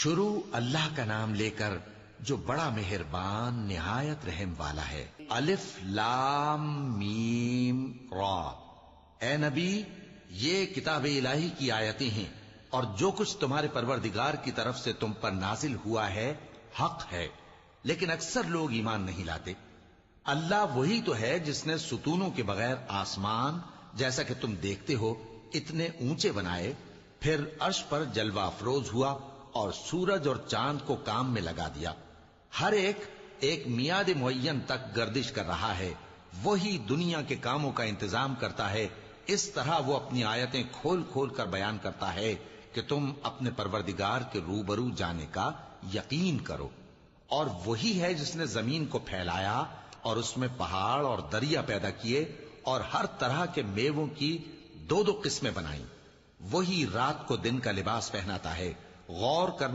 شروع اللہ کا نام لے کر جو بڑا مہربان نہایت رحم والا ہے۔ الف لام میم را۔ اے نبی، یہ کتاب الہی کی آیتیں ہیں اور جو کچھ تمہارے پروردگار کی طرف سے تم پر نازل ہوا ہے حق ہے، لیکن اکثر لوگ ایمان نہیں لاتے۔ اللہ وہی تو ہے جس نے ستونوں کے بغیر آسمان جیسا کہ تم دیکھتے ہو اتنے اونچے بنائے، پھر عرش پر جلوہ افروز ہوا اور سورج اور چاند کو کام میں لگا دیا۔ ہر ایک میعاد معین تک گردش کر رہا ہے۔ وہی دنیا کے کاموں کا انتظام کرتا ہے۔ اس طرح وہ اپنی آیتیں کھول کھول کر بیان کرتا ہے کہ تم اپنے پروردگار کے روبرو جانے کا یقین کرو۔ اور وہی ہے جس نے زمین کو پھیلایا اور اس میں پہاڑ اور دریا پیدا کیے اور ہر طرح کے میووں کی دو دو قسمیں بنائیں۔ وہی رات کو دن کا لباس پہناتا ہے۔ غور کرنے